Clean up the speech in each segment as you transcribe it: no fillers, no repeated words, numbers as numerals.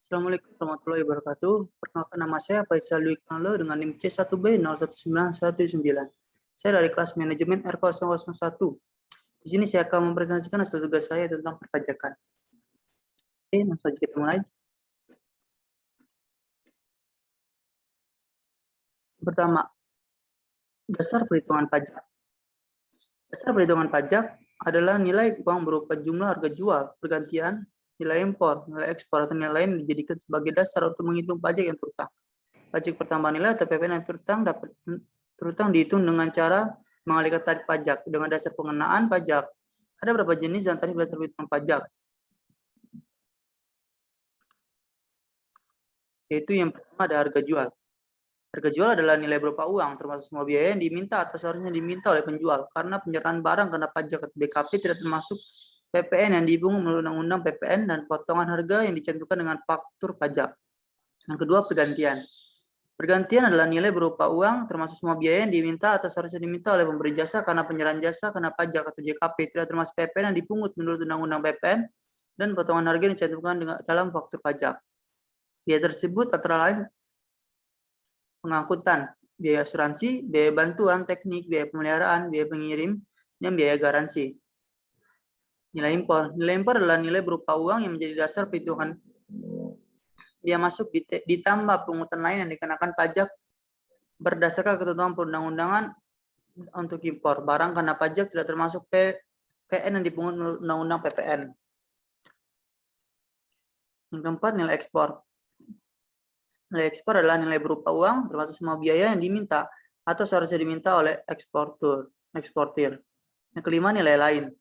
Assalamualaikum warahmatullahi wabarakatuh. Perkenalkan, nama saya Faisal Dwi Kanlo dengan NIM C1B019119. Saya dari kelas manajemen R001. Di sini saya akan mempresentasikan hasil tugas saya tentang perpajakan. Oke, langsung saja kita mulai. Pertama, dasar perhitungan pajak. Dasar perhitungan pajak adalah nilai uang berupa jumlah harga jual, pergantian, nilai impor, nilai ekspor, atau nilai lain dijadikan sebagai dasar untuk menghitung pajak yang terutang. Pajak pertambahan nilai atau PPN yang terutang dihitung dengan cara mengalihkan tarif pajak dengan dasar pengenaan pajak. Ada berapa jenis dan tarif dasar perhitungan pajak? Yaitu yang pertama ada harga jual. Harga jual adalah nilai berupa uang, termasuk semua biaya yang diminta atau seharusnya diminta oleh penjual. Karena penyerahan barang karena pajak atau BKP tidak termasuk PPN yang dipungut melalui Undang-Undang PPN dan potongan harga yang dicantumkan dengan faktur pajak. Yang kedua, pergantian. Pergantian adalah nilai berupa uang, termasuk semua biaya yang diminta atau seharusnya diminta oleh pemberi jasa karena penyerahan jasa karena pajak atau JKP, tidak termasuk PPN yang dipungut menurut Undang-Undang PPN dan potongan harga yang dicantumkan dalam faktur pajak. Biaya tersebut antara lain pengangkutan, biaya asuransi, biaya bantuan teknik, biaya pemeliharaan, biaya pengirim, dan biaya garansi. Nilai impor. Nilai impor adalah nilai berupa uang yang menjadi dasar perhitungan biaya masuk ditambah pungutan lain yang dikenakan pajak berdasarkan ketentuan perundang-undangan untuk impor. Barang karena pajak tidak termasuk PPN yang dipungut Undang-Undang PPN. Yang keempat, nilai ekspor. Nilai ekspor adalah nilai berupa uang termasuk semua biaya yang diminta atau seharusnya diminta oleh eksportir. Yang kelima, nilai lain.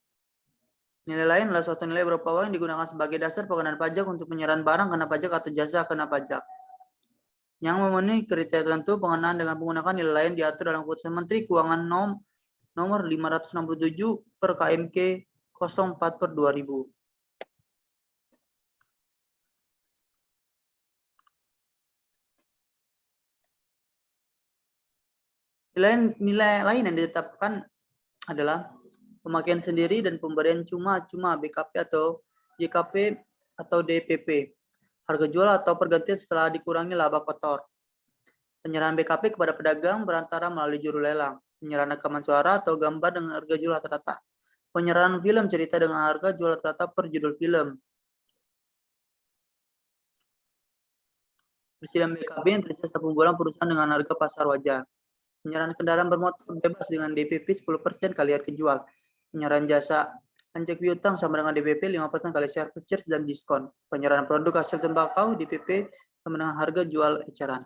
Nilai lain adalah suatu nilai berupa uang yang digunakan sebagai dasar pengenaan pajak untuk penyerahan barang kena pajak atau jasa kena pajak. Yang memenuhi kriteria tertentu, pengenaan dengan menggunakan nilai lain diatur dalam Keputusan Menteri Keuangan nomor 567 per KMK 04/2000. Nilai lain yang ditetapkan adalah pemakaian sendiri dan pemberian cuma-cuma BKP atau JKP atau DPP. Harga jual atau pergantian setelah dikurangi laba kotor. Penyerahan BKP kepada pedagang berantara melalui juru lelang. Penyerahan rekaman suara atau gambar dengan harga jual rata-rata. Penyerahan film cerita dengan harga jual rata-rata per judul film. Persediaan BKB yang tersisa pembulan perusahaan dengan harga pasar wajar. Penyerahan kendaraan bermotor bebas dengan DPP 10% kali harga jual. Penyerahan jasa pajak piutang sama dengan DPP 5% kali service charge dan diskon. Penyerahan produk hasil tembakau DPP sama dengan harga jual eceran.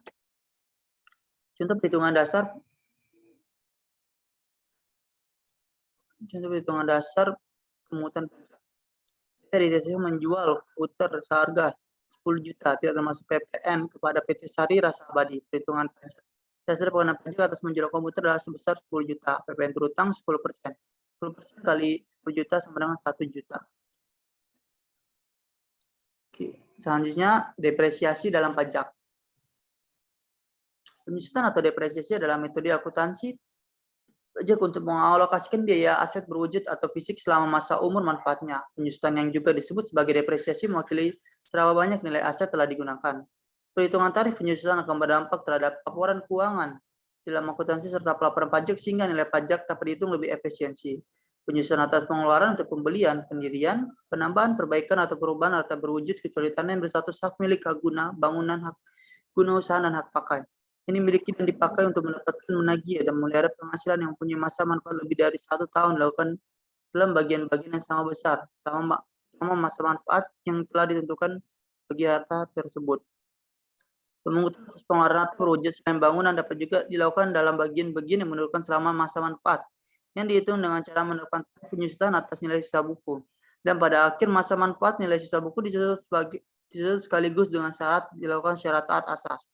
Contoh perhitungan dasar. Pemungutan pajak. PT menjual skuter seharga 10 juta tidak termasuk PPN kepada PT Sari Rasa Abadi. Perhitungan pajak. Dasar pengenaan pajak atas menjual komputer adalah sebesar 10 juta. PPN terutang 10%. 10% kali 10 juta sama dengan 1 juta. Oke. Selanjutnya, depresiasi dalam pajak. Penyusutan atau depresiasi adalah metode akuntansi pajak untuk mengalokasikan biaya aset berwujud atau fisik selama masa umur manfaatnya. Penyusutan yang juga disebut sebagai depresiasi mewakili seberapa banyak nilai aset telah digunakan. Perhitungan tarif penyusutan akan berdampak terhadap laporan keuangan dalam akuntansi serta pelaporan pajak sehingga nilai pajak dapat dihitung lebih efisiensi. Penyusutan atas pengeluaran untuk pembelian, pendirian, penambahan, perbaikan atau perubahan harta berwujud kecuali tanah yang berstatus hak milik hak guna, bangunan, hak guna usaha dan hak pakai. Ini dimiliki dan dipakai untuk mendapatkan menagih dan memelihara penghasilan yang punya masa manfaat lebih dari 1 tahun dilakukan dalam bagian-bagian yang sama besar sama masa manfaat yang telah ditentukan bagi harta tersebut. Pemungutan atas pengeluaran atau berwujud selain bangunan dapat juga dilakukan dalam bagian-bagian yang menentukan selama masa manfaat yang dihitung dengan cara menerapkan penyusutan atas nilai sisa buku. Dan pada akhir masa manfaat nilai sisa buku disusun sekaligus dengan syarat dilakukan secara taat asas.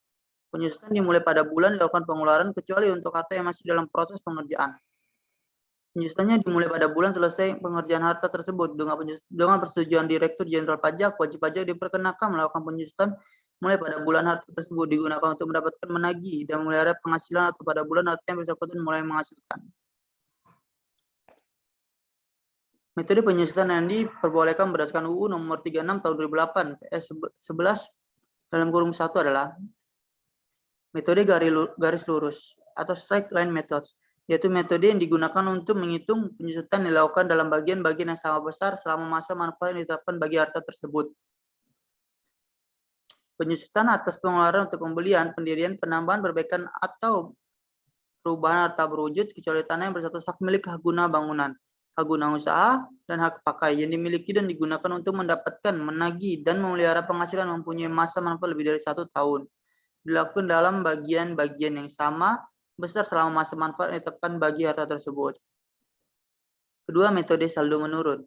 Penyusutan dimulai pada bulan dilakukan pengeluaran kecuali untuk harta yang masih dalam proses pengerjaan. Penyusutannya dimulai pada bulan selesai pengerjaan harta tersebut. Dengan persetujuan Direktur Jenderal Pajak, wajib pajak diperkenakan melakukan penyusutan mulai pada bulan harta tersebut digunakan untuk mendapatkan menagih dan memelihara penghasilan atau pada bulan harta yang bersangkutan mulai menghasilkan. Metode penyusutan yang diperbolehkan berdasarkan UU nomor 36 tahun 2008 PS 11 dalam kurung satu adalah metode garis lurus atau straight line methods, yaitu metode yang digunakan untuk menghitung penyusutan yang dilakukan dalam bagian-bagian yang sama besar selama masa manfaat yang diterapkan bagi harta tersebut. Penyusutan atas pengeluaran untuk pembelian, pendirian, penambahan, perbaikan, atau perubahan harta berwujud kecuali tanah yang berstatus hak milik hak guna bangunan, hak guna usaha, dan hak pakai yang dimiliki dan digunakan untuk mendapatkan, menagih, dan memelihara penghasilan mempunyai masa manfaat lebih dari 1 tahun. Dilakukan dalam bagian-bagian yang sama besar selama masa manfaat yang ditetapkan bagi harta tersebut. Kedua, metode saldo menurun.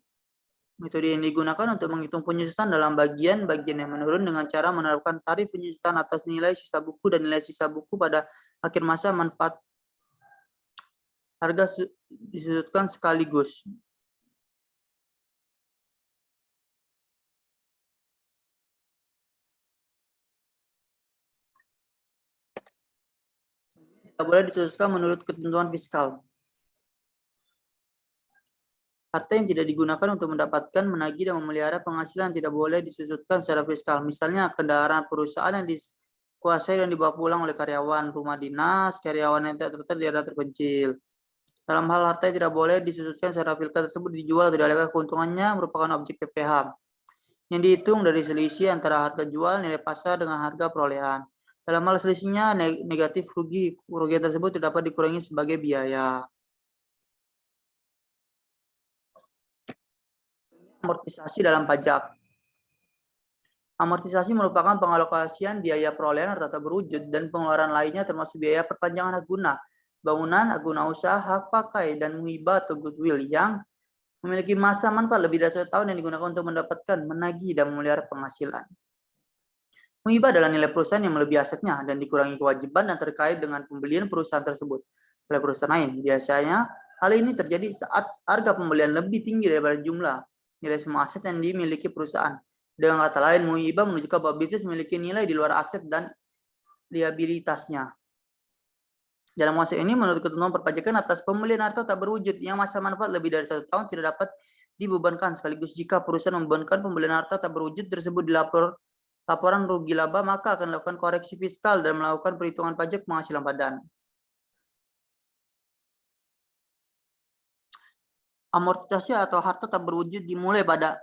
Metode yang digunakan untuk menghitung penyusutan dalam bagian-bagian yang menurun dengan cara menerapkan tarif penyusutan atas nilai sisa buku dan nilai sisa buku pada akhir masa manfaat. Harga disusutkan sekaligus. Tidak boleh disusutkan menurut ketentuan fiskal. Harta yang tidak digunakan untuk mendapatkan, menagih, dan memelihara penghasilan tidak boleh disusutkan secara fiskal. Misalnya, kendaraan perusahaan yang dikuasai dan dibawa pulang oleh karyawan, rumah dinas, karyawan yang tidak terletak di daerah terpencil. Dalam hal harta yang tidak boleh disusutkan secara fiskal tersebut dijual atau dialihkan keuntungannya merupakan objek PPh yang dihitung dari selisih antara harga jual nilai pasar dengan harga perolehan. Dalam hal selisihnya negatif kerugian tersebut tidak dapat dikurangi sebagai biaya. Amortisasi dalam pajak. Amortisasi merupakan pengalokasian biaya perolehan harta berwujud dan pengeluaran lainnya termasuk biaya perpanjangan hak guna bangunan, hak guna usaha, hak pakai, dan muhibah atau goodwill yang memiliki masa manfaat lebih dari 1 tahun yang digunakan untuk mendapatkan, menagih, dan memelihara penghasilan. Muhibah adalah nilai perusahaan yang melebihi asetnya dan dikurangi kewajiban dan terkait dengan pembelian perusahaan tersebut oleh perusahaan lain. Biasanya, hal ini terjadi saat harga pembelian lebih tinggi daripada jumlah nilai semua aset yang dimiliki perusahaan. Dengan kata lain, muhibah menunjukkan bahwa bisnis memiliki nilai di luar aset dan liabilitasnya. Dalam konsep ini, menurut ketentuan perpajakan atas pembelian harta tak berwujud yang masa manfaat lebih dari 1 tahun tidak dapat dibebankan. Sekaligus jika perusahaan membebankan pembelian harta tak berwujud tersebut di laporan rugi laba, maka akan melakukan koreksi fiskal dan melakukan perhitungan pajak penghasilan padan. Amortisasi atau harta tak berwujud dimulai pada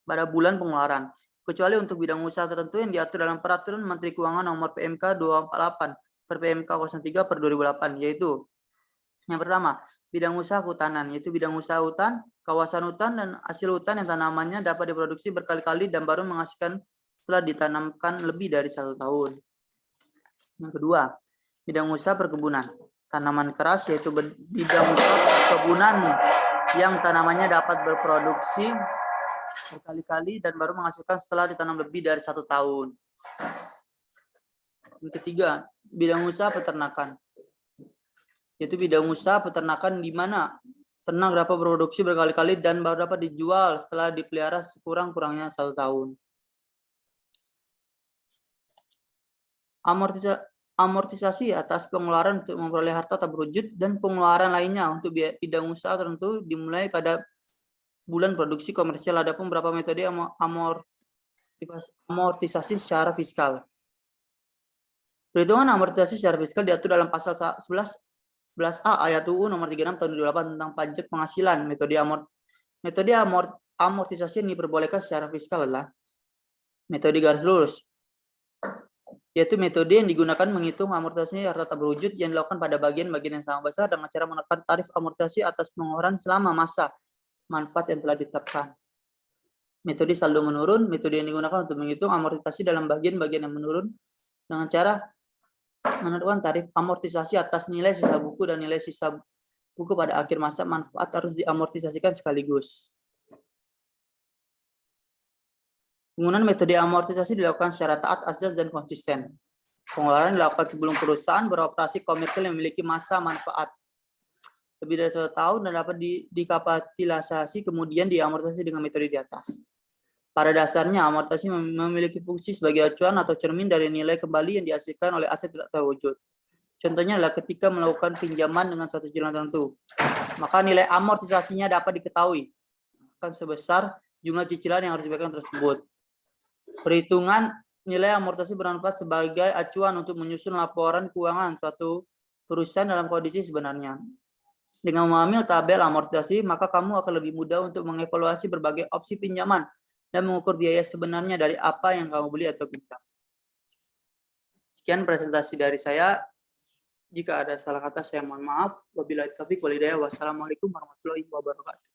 bulan pengeluaran, kecuali untuk bidang usaha tertentu yang diatur dalam Peraturan Menteri Keuangan Nomor PMK 248 per PMK 03 per 2008, yaitu yang pertama, bidang usaha kehutanan, yaitu bidang usaha hutan, kawasan hutan, dan hasil hutan yang tanamannya dapat diproduksi berkali-kali dan baru menghasilkan setelah ditanamkan lebih dari 1 tahun. Yang kedua, bidang usaha perkebunan, tanaman keras, yaitu bidang usaha perkebunan yang tanamannya dapat berproduksi berkali-kali dan baru menghasilkan setelah ditanam lebih dari 1 tahun. Yang ketiga, bidang usaha peternakan, yaitu bidang usaha peternakan di mana ternak dapat berproduksi berkali-kali dan baru dapat dijual setelah dipelihara sekurang-kurangnya 1 tahun. Amortisasi atas pengeluaran untuk memperoleh harta tak berwujud dan pengeluaran lainnya untuk bidang usaha tertentu dimulai pada bulan produksi komersial. Adapun beberapa metode amortisasi secara fiskal. Perhitungan amortisasi secara fiskal diatur dalam pasal 11A ayat UU nomor 36 tahun 2008 tentang pajak penghasilan. Metode amortisasi yang diperbolehkan secara fiskal adalah metode garis lurus, yaitu metode yang digunakan menghitung amortisasi harta tak berwujud yang dilakukan pada bagian-bagian yang sama besar dengan cara menekan tarif amortisasi atas pengeluaran selama masa manfaat yang telah ditetapkan. Metode saldo menurun, metode yang digunakan untuk menghitung amortisasi dalam bagian-bagian yang menurun dengan cara menentukan tarif amortisasi atas nilai sisa buku dan nilai sisa buku pada akhir masa manfaat harus diamortisasikan sekaligus. Penggunaan metode amortisasi dilakukan secara taat azas dan konsisten. Pengeluaran dilakukan sebelum perusahaan beroperasi komersial yang memiliki masa manfaat lebih dari 1 tahun dan dapat dikapitalisasi kemudian diamortisasi dengan metode di atas. Pada dasarnya, amortisasi memiliki fungsi sebagai acuan atau cermin dari nilai kembali yang dihasilkan oleh aset tidak terwujud. Contohnya adalah ketika melakukan pinjaman dengan suatu cicilan tertentu, maka nilai amortisasinya dapat diketahui akan sebesar jumlah cicilan yang harus dibayarkan tersebut. Perhitungan Nilai amortisasi bermanfaat sebagai acuan untuk menyusun laporan keuangan suatu perusahaan dalam kondisi sebenarnya. Dengan memahami tabel amortisasi, maka kamu akan lebih mudah untuk mengevaluasi berbagai opsi pinjaman dan mengukur biaya sebenarnya dari apa yang kamu beli atau pinjam. Sekian presentasi dari saya. Jika ada salah kata, saya mohon maaf. Wabillahi taufiq wal hidayah. Wassalamualaikum warahmatullahi wabarakatuh.